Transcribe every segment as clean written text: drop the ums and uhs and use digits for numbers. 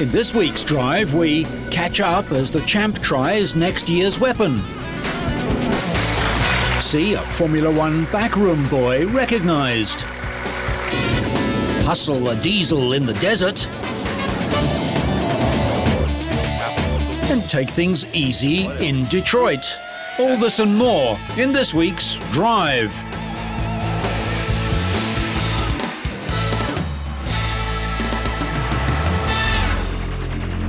In this week's drive, we catch up as the champ tries next year's weapon. See a Formula One backroom boy recognised. Hustle a diesel in the desert. And take things easy in Detroit. All this and more in this week's Drive.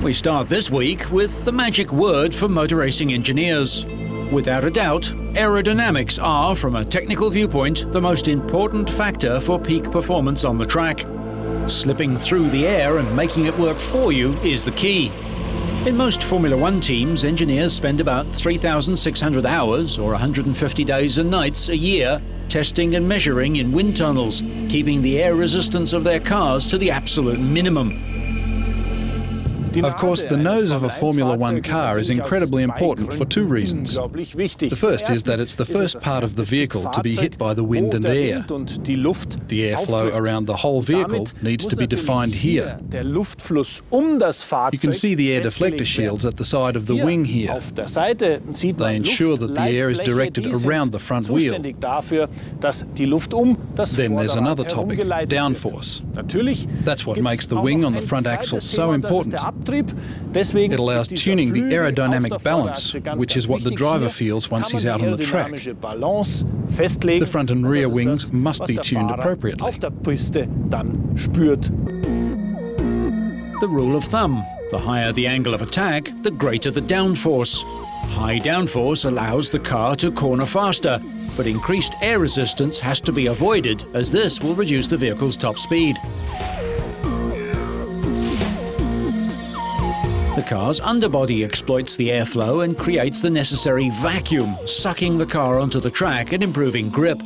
We start this week with the magic word for motor racing engineers. Without a doubt, aerodynamics are, from a technical viewpoint, the most important factor for peak performance on the track. Slipping through the air and making it work for you is the key. In most Formula One teams, engineers spend about 3,600 hours or 150 days and nights a year testing and measuring in wind tunnels, keeping the air resistance of their cars to the absolute minimum. Of course, the nose of a Formula One car is incredibly important for two reasons. The first is that it's the first part of the vehicle to be hit by the wind and air. The airflow around the whole vehicle needs to be defined here. You can see the air deflector shields at the side of the wing here. They ensure that the air is directed around the front wheel. Then there's another topic, downforce. That's what makes the wing on the front axle so important. It allows tuning the aerodynamic balance, which is what the driver feels once he's out on the track. The front and rear wings must be tuned appropriately. The rule of thumb: the higher the angle of attack, the greater the downforce. High downforce allows the car to corner faster, but increased air resistance has to be avoided, as this will reduce the vehicle's top speed. The car's underbody exploits the airflow and creates the necessary vacuum, sucking the car onto the track and improving grip.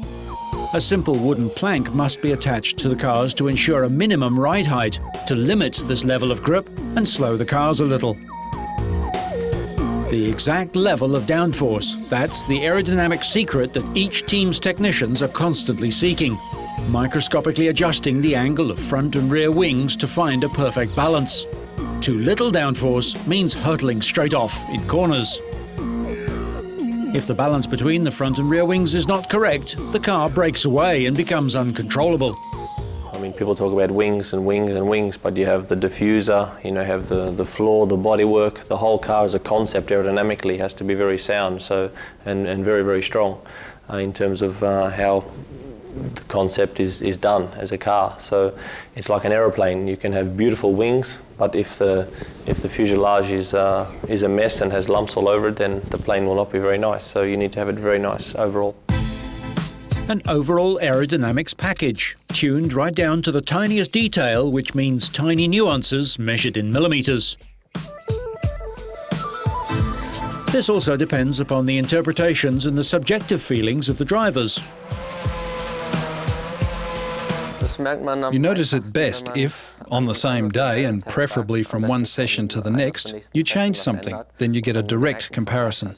A simple wooden plank must be attached to the cars to ensure a minimum ride height, to limit this level of grip and slow the cars a little. The exact level of downforce, that's the aerodynamic secret that each team's technicians are constantly seeking, microscopically adjusting the angle of front and rear wings to find a perfect balance. Too little downforce means hurtling straight off in corners. If the balance between the front and rear wings is not correct, the car breaks away and becomes uncontrollable. I mean, people talk about wings and wings and wings, but you have the diffuser, you have the floor, the bodywork. The whole car as a concept aerodynamically has to be very sound, and very, very strong in terms of how the concept is done as a car. So it's like an aeroplane. You can have beautiful wings, but if the fuselage is a mess and has lumps all over it, then the plane will not be very nice. So you need to have it very nice overall. An overall aerodynamics package, tuned right down to the tiniest detail, which means tiny nuances measured in millimeters. This also depends upon the interpretations and the subjective feelings of the drivers. You notice it best if, on the same day, and preferably from one session to the next, you change something, then you get a direct comparison.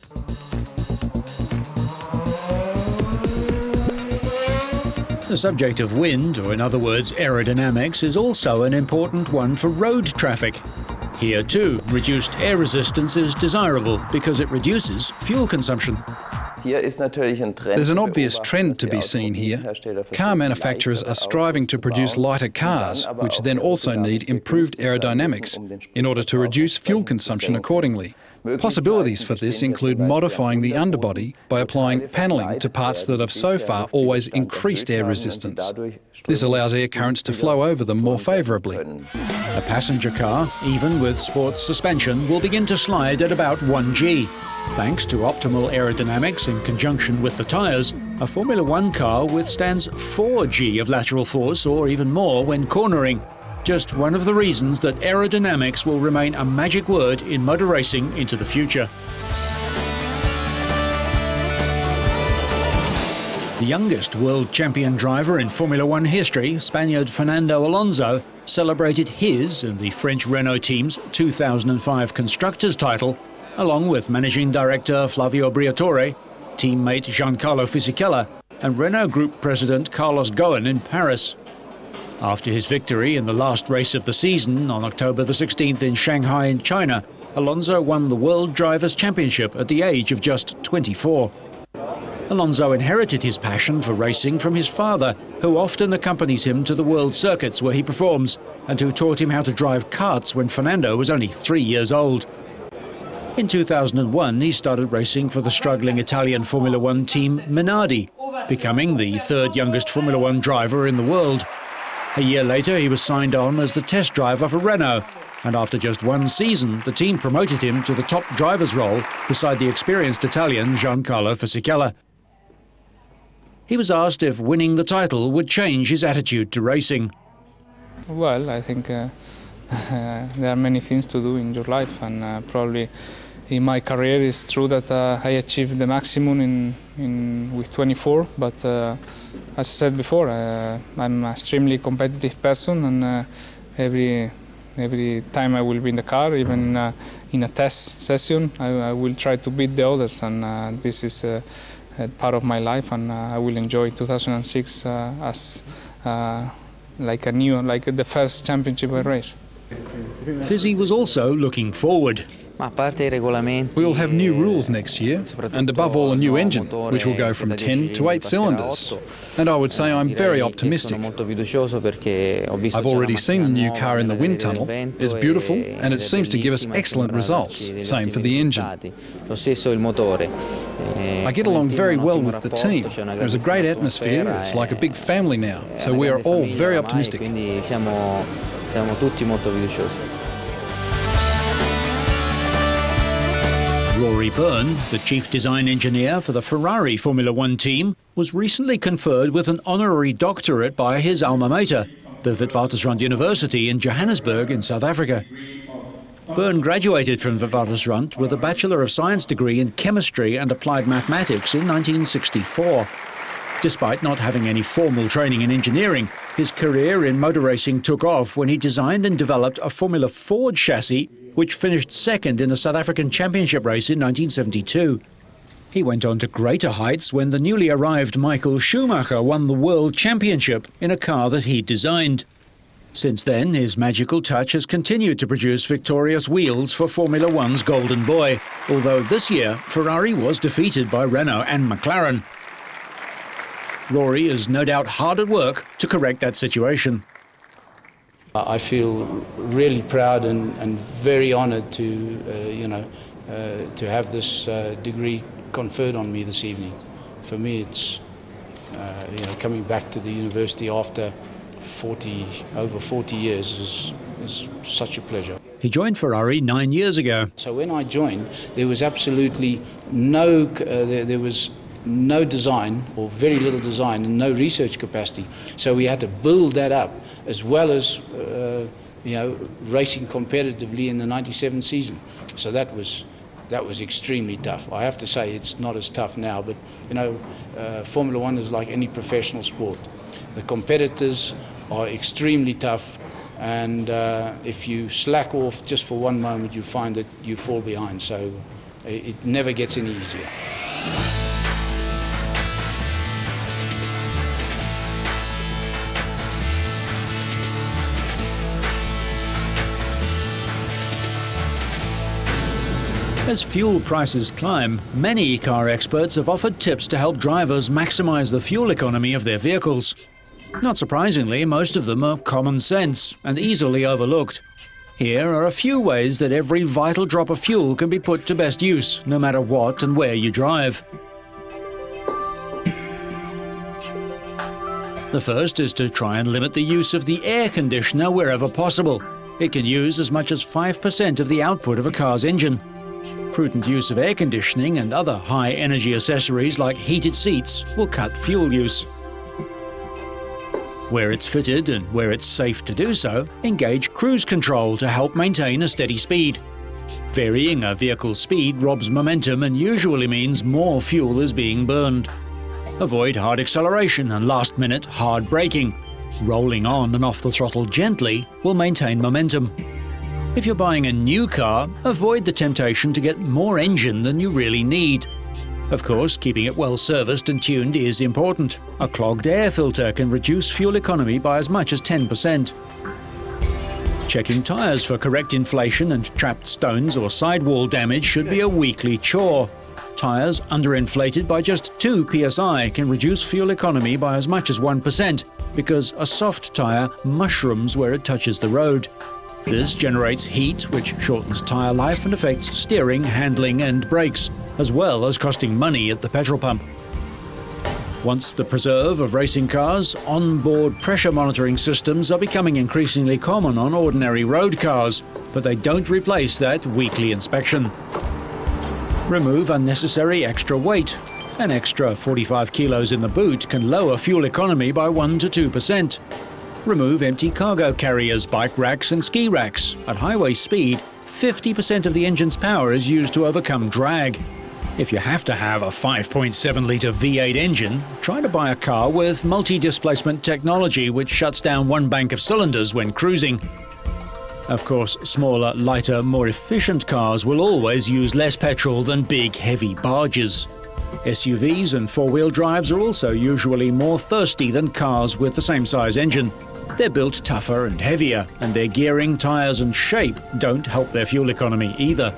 The subject of wind, or in other words aerodynamics, is also an important one for road traffic. Here too, reduced air resistance is desirable because it reduces fuel consumption. There's an obvious trend to be seen here. Car manufacturers are striving to produce lighter cars, which then also need improved aerodynamics in order to reduce fuel consumption accordingly. Possibilities for this include modifying the underbody by applying panelling to parts that have so far always increased air resistance. This allows air currents to flow over them more favourably. A passenger car, even with sports suspension, will begin to slide at about 1 G. Thanks to optimal aerodynamics in conjunction with the tyres, a Formula One car withstands 4 G of lateral force or even more when cornering. Just one of the reasons that aerodynamics will remain a magic word in motor racing into the future. The youngest world champion driver in Formula One history, Spaniard Fernando Alonso, celebrated his and the French Renault team's 2005 Constructors' title, along with managing director Flavio Briatore, teammate Giancarlo Fisichella, and Renault Group President Carlos Ghosn in Paris. After his victory in the last race of the season on October the 16th in Shanghai in China, Alonso won the World Drivers' Championship at the age of just 24. Alonso inherited his passion for racing from his father, who often accompanies him to the world circuits where he performs, and who taught him how to drive karts when Fernando was only 3 years old. In 2001, he started racing for the struggling Italian Formula One team Minardi, becoming the third youngest Formula One driver in the world. A year later, he was signed on as the test driver for Renault, and after just one season, the team promoted him to the top driver's role beside the experienced Italian Giancarlo Fisichella. He was asked if winning the title would change his attitude to racing. Well, I think there are many things to do in your life, and probably in my career it's true that I achieved the maximum with 24, but as I said before, I'm an extremely competitive person, and every time I will be in the car, even in a test session, I will try to beat the others, and this is part of my life, and I will enjoy 2006 as like the first championship I race. Fizzy was also looking forward. We'll have new rules next year, and above all a new engine, which will go from 10 to 8 cylinders. And I would say I'm very optimistic. I've already seen the new car in the wind tunnel. It's beautiful, and it seems to give us excellent results. Same for the engine. I get along very well with the team. There's a great atmosphere. It's like a big family now, so we are all very optimistic. Rory Byrne, the chief design engineer for the Ferrari Formula One team, was recently conferred with an honorary doctorate by his alma mater, the Witwatersrand University in Johannesburg in South Africa. Byrne graduated from Witwatersrand with a Bachelor of Science degree in Chemistry and Applied Mathematics in 1964. Despite not having any formal training in engineering, his career in motor racing took off when he designed and developed a Formula Ford chassis which finished second in the South African Championship race in 1972. He went on to greater heights when the newly arrived Michael Schumacher won the World Championship in a car that he designed. Since then, his magical touch has continued to produce victorious wheels for Formula One's Golden Boy, although this year Ferrari was defeated by Renault and McLaren. Rory is no doubt hard at work to correct that situation. I feel really proud and very honoured to, to have this degree conferred on me this evening. For me, it's coming back to the university after over 40 years is such a pleasure. He joined Ferrari 9 years ago. So when I joined, there was absolutely no there was no design, or very little design, and no research capacity. So we had to build that up, as well as racing competitively in the '97 season. So that was extremely tough. I have to say it's not as tough now, but Formula One is like any professional sport. The competitors are extremely tough, and if you slack off just for one moment, you find that you fall behind. So it never gets any easier. As fuel prices climb, many car experts have offered tips to help drivers maximize the fuel economy of their vehicles. Not surprisingly, most of them are common sense and easily overlooked. Here are a few ways that every vital drop of fuel can be put to best use, no matter what and where you drive. The first is to try and limit the use of the air conditioner wherever possible. It can use as much as 5% of the output of a car's engine. Prudent use of air conditioning and other high-energy accessories like heated seats will cut fuel use. Where it's fitted and where it's safe to do so, engage cruise control to help maintain a steady speed. Varying a vehicle's speed robs momentum and usually means more fuel is being burned. Avoid hard acceleration and last-minute hard braking. Rolling on and off the throttle gently will maintain momentum. If you're buying a new car, avoid the temptation to get more engine than you really need. Of course, keeping it well serviced and tuned is important. A clogged air filter can reduce fuel economy by as much as 10%. Checking tyres for correct inflation and trapped stones or sidewall damage should be a weekly chore. Tyres underinflated by just 2 psi can reduce fuel economy by as much as 1% because a soft tyre mushrooms where it touches the road. This generates heat, which shortens tyre life and affects steering, handling and brakes, as well as costing money at the petrol pump. Once the preserve of racing cars, on-board pressure monitoring systems are becoming increasingly common on ordinary road cars, but they don't replace that weekly inspection. Remove unnecessary extra weight. An extra 45 kilos in the boot can lower fuel economy by 1 to 2%. Remove empty cargo carriers, bike racks and ski racks. At highway speed, 50% of the engine's power is used to overcome drag. If you have to have a 5.7-litre V8 engine, try to buy a car with multi-displacement technology which shuts down one bank of cylinders when cruising. Of course, smaller, lighter, more efficient cars will always use less petrol than big, heavy barges. SUVs and four-wheel drives are also usually more thirsty than cars with the same size engine. They're built tougher and heavier, and their gearing, tyres and shape don't help their fuel economy either.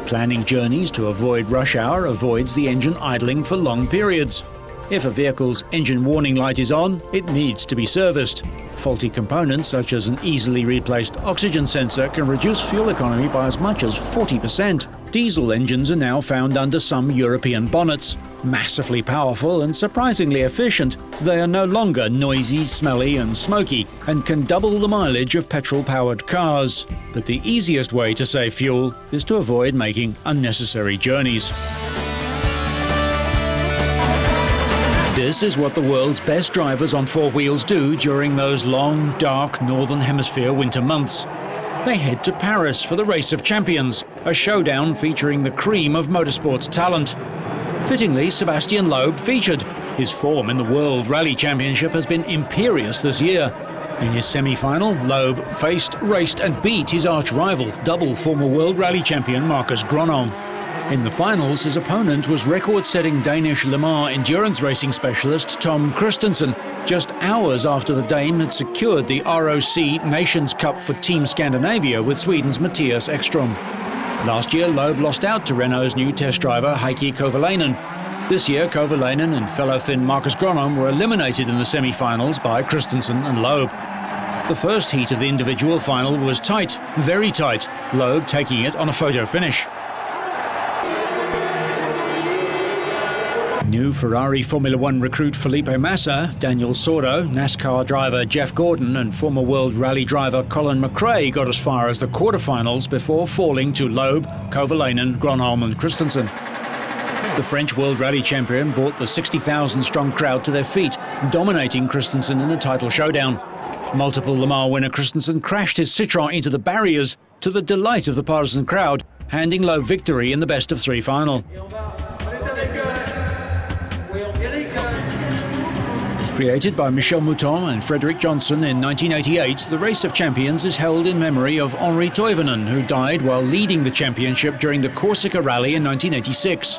Planning journeys to avoid rush hour avoids the engine idling for long periods. If a vehicle's engine warning light is on, it needs to be serviced. Faulty components such as an easily replaced oxygen sensor can reduce fuel economy by as much as 40%. Diesel engines are now found under some European bonnets. Massively powerful and surprisingly efficient, they are no longer noisy, smelly and smoky and can double the mileage of petrol-powered cars. But the easiest way to save fuel is to avoid making unnecessary journeys. This is what the world's best drivers on four wheels do during those long, dark Northern Hemisphere winter months. They head to Paris for the Race of Champions, a showdown featuring the cream of motorsport's talent. Fittingly, Sébastien Loeb featured. His form in the World Rally Championship has been imperious this year. In his semi-final, Loeb faced, raced and beat his arch-rival, double former World Rally champion Marcus Gronholm. In the finals, his opponent was record-setting Danish Le Mans endurance racing specialist Tom Kristensen, just hours after the Dane had secured the ROC Nations Cup for Team Scandinavia with Sweden's Mattias Ekström. Last year, Loeb lost out to Renault's new test driver Heikki Kovalainen. This year, Kovalainen and fellow Finn Marcus Gronholm were eliminated in the semi-finals by Kristensen and Loeb. The first heat of the individual final was tight, very tight, Loeb taking it on a photo finish. New Ferrari Formula One recruit Felipe Massa, Daniel Sordo, NASCAR driver Jeff Gordon and former World Rally driver Colin McRae got as far as the quarterfinals before falling to Loeb, Kovalainen, Gronholm and Kristensen. The French World Rally champion brought the 60,000-strong crowd to their feet, dominating Kristensen in the title showdown. Multiple Le Mans winner Kristensen crashed his Citroën into the barriers to the delight of the partisan crowd, handing Loeb victory in the best-of-3 final. Created by Michel Mouton and Frederick Johnson in 1988, the Race of Champions is held in memory of Henri Toivonen, who died while leading the championship during the Corsica Rally in 1986.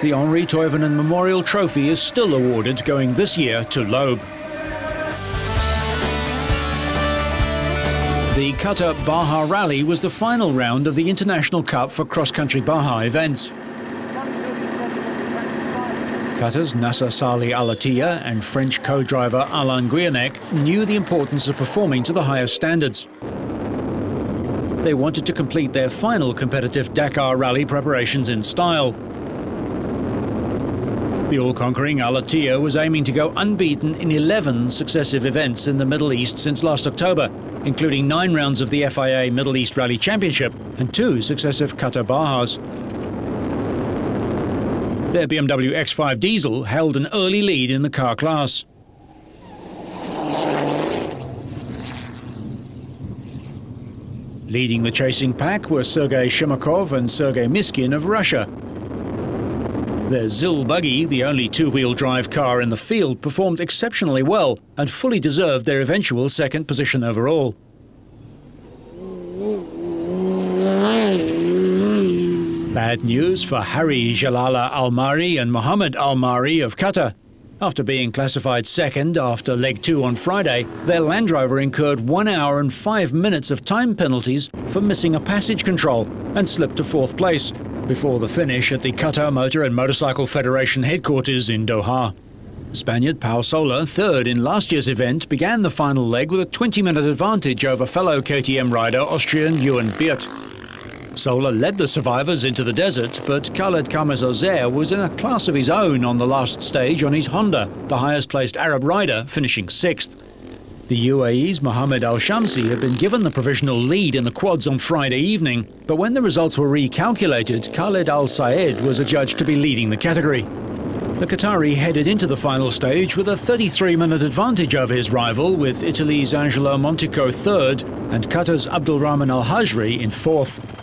The Henri Toivonen Memorial Trophy is still awarded, going this year to Loeb. The Qatar Baja Rally was the final round of the International Cup for cross-country Baja events. Qatar's Nasser Salih Al Attiyah and French co-driver Alain Guillaumet knew the importance of performing to the highest standards. They wanted to complete their final competitive Dakar Rally preparations in style. The all-conquering Al Attiyah was aiming to go unbeaten in 11 successive events in the Middle East since last October, including 9 rounds of the FIA Middle East Rally Championship and 2 successive Qatar Bahas. Their BMW X5 diesel held an early lead in the car class. Leading the chasing pack were Sergei Shemakov and Sergei Miskin of Russia. Their ZIL buggy, the only two-wheel drive car in the field, performed exceptionally well and fully deserved their eventual second position overall. Bad news for Hari Jalala Al-Mari and Mohammed Al-Mari of Qatar. After being classified second after leg 2 on Friday, their Land Rover incurred 1 hour and 5 minutes of time penalties for missing a passage control and slipped to 4th place before the finish at the Qatar Motor and Motorcycle Federation headquarters in Doha. Spaniard Pau Soler, third in last year's event, began the final leg with a 20-minute advantage over fellow KTM rider Austrian Johan Beert. Soler led the survivors into the desert, but Khaled Kamezozer was in a class of his own on the last stage on his Honda, the highest-placed Arab rider, finishing 6th. The UAE's Mohammed Al-Shamsi had been given the provisional lead in the quads on Friday evening, but when the results were recalculated, Khaled Al-Sayed was adjudged to be leading the category. The Qatari headed into the final stage with a 33-minute advantage over his rival, with Italy's Angelo Montico 3rd and Qatar's Abdulrahman Al-Hajri in 4th.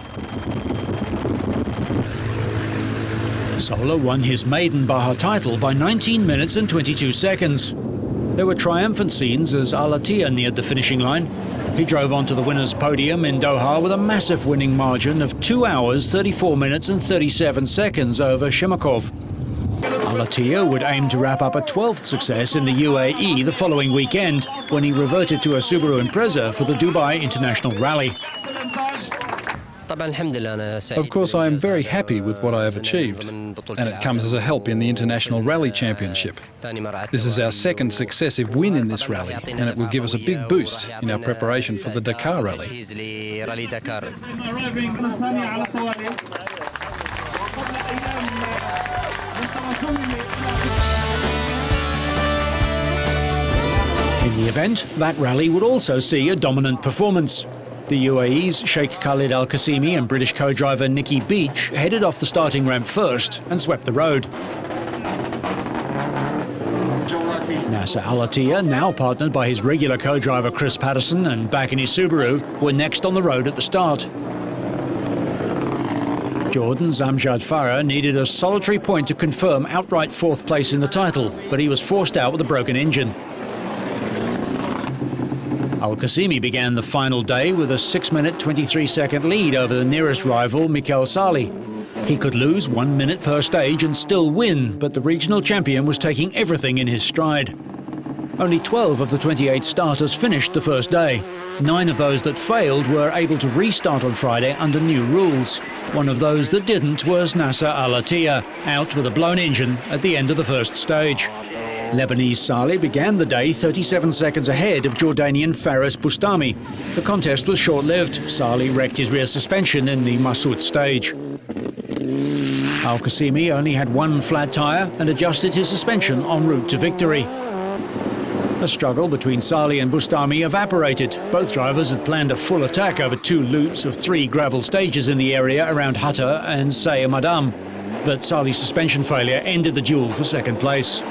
Soler won his maiden Baja title by 19 minutes and 22 seconds. There were triumphant scenes as Al-Attiyah neared the finishing line. He drove onto the winner's podium in Doha with a massive winning margin of 2 hours, 34 minutes and 37 seconds over Shemakov. Al-Attiyah would aim to wrap up a 12th success in the UAE the following weekend when he reverted to a Subaru Impreza for the Dubai International Rally. Of course, I am very happy with what I have achieved, and it comes as a help in the International Rally Championship. This is our second successive win in this rally, and it will give us a big boost in our preparation for the Dakar Rally. In the event, that rally would also see a dominant performance. The UAE's Sheikh Khalid Al-Qasimi and British co-driver Nicky Beach headed off the starting ramp first and swept the road. Nasser Al-Attiyah, now partnered by his regular co-driver Chris Patterson and back in his Subaru, were next on the road at the start. Jordan's Amjad Farah needed a solitary point to confirm outright 4th place in the title, but he was forced out with a broken engine. Al-Qasimi began the final day with a 6-minute 23-second lead over the nearest rival, Mikel Sali. He could lose 1 minute per stage and still win, but the regional champion was taking everything in his stride. Only 12 of the 28 starters finished the first day. 9 of those that failed were able to restart on Friday under new rules. One of those that didn't was Nasser Al-Attiyah, out with a blown engine at the end of the first stage. Lebanese Saleh began the day 37 seconds ahead of Jordanian Faris Bustami. The contest was short-lived. Saleh wrecked his rear suspension in the Massoud stage. Al-Qasimi only had 1 flat tyre and adjusted his suspension en route to victory. The struggle between Saleh and Bustami evaporated. Both drivers had planned a full attack over 2 loops of 3 gravel stages in the area around Hatta and Sayyid Madam. But Saleh's suspension failure ended the duel for second place.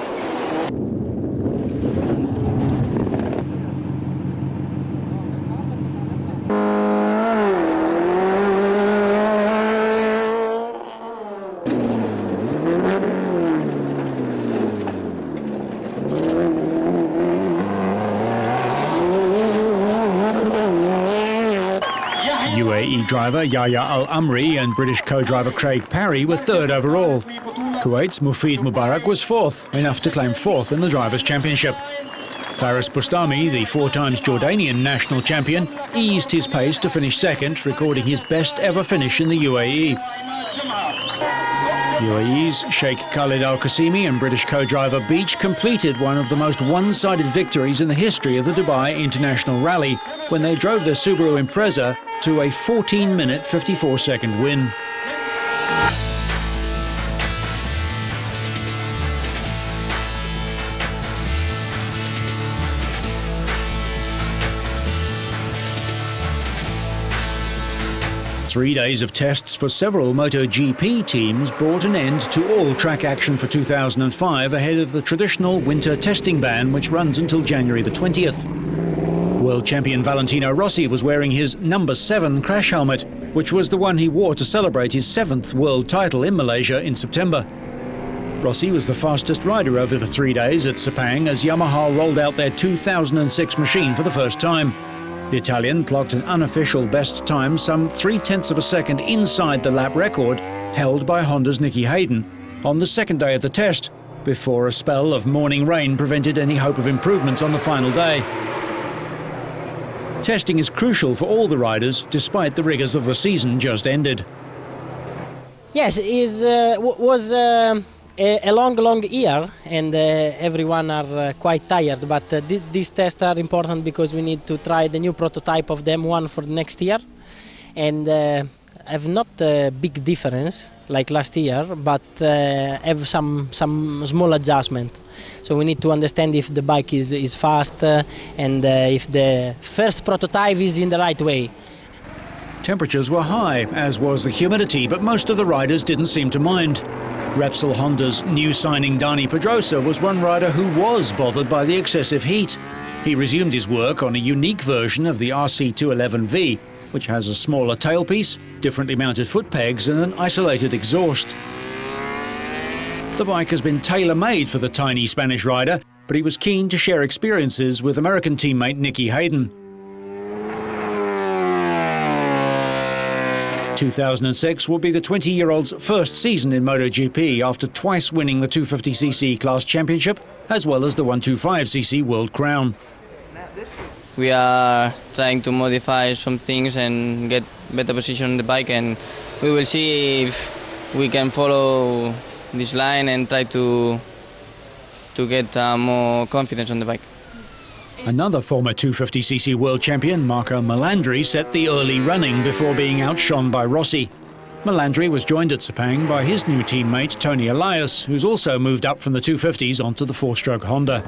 UAE driver Yahya Al-Amri and British co-driver Craig Parry were 3rd overall. Kuwait's Mufid Mubarak was 4th, enough to claim 4th in the Drivers' Championship. Faris Bustami, the 4 times Jordanian national champion, eased his pace to finish 2nd, recording his best ever finish in the UAE. UAE's Sheikh Khalid Al-Qasimi and British co-driver Beach completed one of the most one-sided victories in the history of the Dubai International Rally when they drove their Subaru Impreza to a 14-minute 54-second win. Three days of tests for several MotoGP teams brought an end to all track action for 2005 ahead of the traditional winter testing ban, which runs until January the 20th. World champion Valentino Rossi was wearing his number 7 crash helmet, which was the one he wore to celebrate his 7th world title in Malaysia in September. Rossi was the fastest rider over the 3 days at Sepang as Yamaha rolled out their 2006 machine for the first time. The Italian clocked an unofficial best time some 0.3 of a second inside the lap record held by Honda's Nicky Hayden on the second day of the test, before a spell of morning rain prevented any hope of improvements on the final day. Testing is crucial for all the riders, despite the rigours of the season just ended. Yes, it was a long year, and everyone are quite tired, but these tests are important because we need to try the new prototype of them, one for next year, and have not a big difference like last year, but have some small adjustment. So we need to understand if the bike is fast and if the first prototype is in the right way. Temperatures were high, as was the humidity, but most of the riders didn't seem to mind. Repsol Honda's new signing Dani Pedrosa was one rider who was bothered by the excessive heat. He resumed his work on a unique version of the RC211V, which has a smaller tailpiece, differently mounted foot pegs and an isolated exhaust. The bike has been tailor-made for the tiny Spanish rider, but he was keen to share experiences with American teammate Nicky Hayden. 2006 will be the 20-year-old's first season in MotoGP after twice winning the 250cc class championship as well as the 125cc world crown. We are trying to modify some things and get better position on the bike, and we will see if we can follow this line and try to get more confidence on the bike. Another former 250cc world champion, Marco Melandri, set the early running before being outshone by Rossi. Melandri was joined at Sepang by his new teammate Tony Elias, who's also moved up from the 250s onto the four-stroke Honda.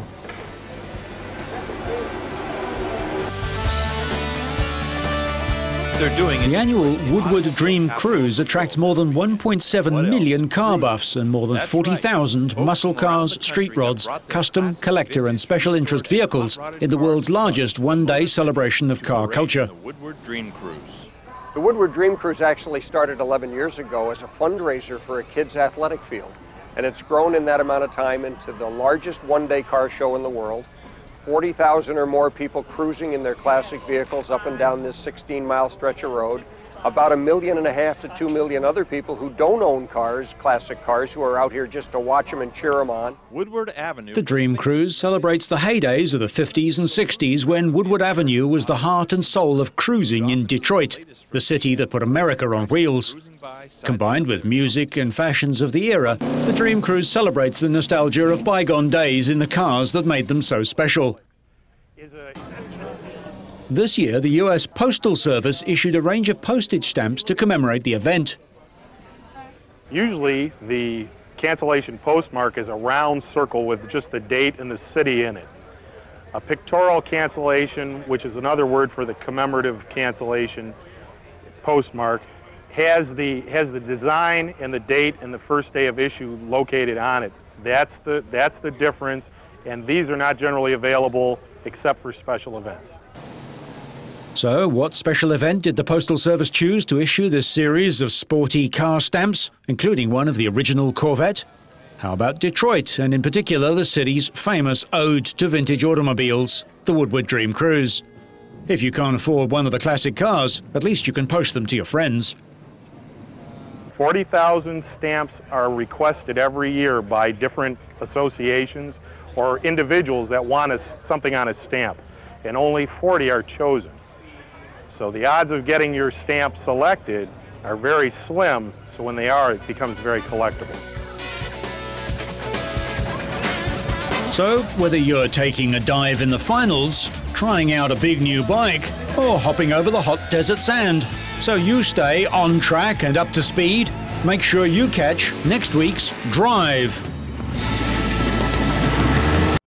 The annual Woodward Dream Cruise attracts more than 1.7 million car buffs and more than 40,000 muscle cars, street rods, custom, collector and special interest vehicles in the world's largest one-day celebration of car culture. The Woodward Dream Cruise actually started 11 years ago as a fundraiser for a kids' athletic field, and it's grown in that amount of time into the largest one-day car show in the world. 40,000 or more people cruising in their classic vehicles up and down this 16-mile stretch of road. About 1.5 million to 2 million other people who don't own cars, classic cars, who are out here just to watch them and cheer them on. Woodward Avenue. The Dream Cruise celebrates the heydays of the 50s and 60s when Woodward Avenue was the heart and soul of cruising in Detroit, the city that put America on wheels. Combined with music and fashions of the era, the Dream Cruise celebrates the nostalgia of bygone days in the cars that made them so special. This year, the US Postal Service issued a range of postage stamps to commemorate the event. Usually, the cancellation postmark is a round circle with just the date and the city in it. A pictorial cancellation, which is another word for the commemorative cancellation postmark, has the design and the date and the first day of issue located on it. That's the difference, and these are not generally available except for special events. So, what special event did the Postal Service choose to issue this series of sporty car stamps, including one of the original Corvette? How about Detroit, and in particular the city's famous ode to vintage automobiles, the Woodward Dream Cruise? If you can't afford one of the classic cars, at least you can post them to your friends. 40,000 stamps are requested every year by different associations or individuals that want something on a stamp, and only 40 are chosen. So the odds of getting your stamp selected are very slim, so when they are, it becomes very collectible. So, whether you're taking a dive in the finals, trying out a big new bike, or hopping over the hot desert sand, so you stay on track and up to speed, make sure you catch next week's Drive.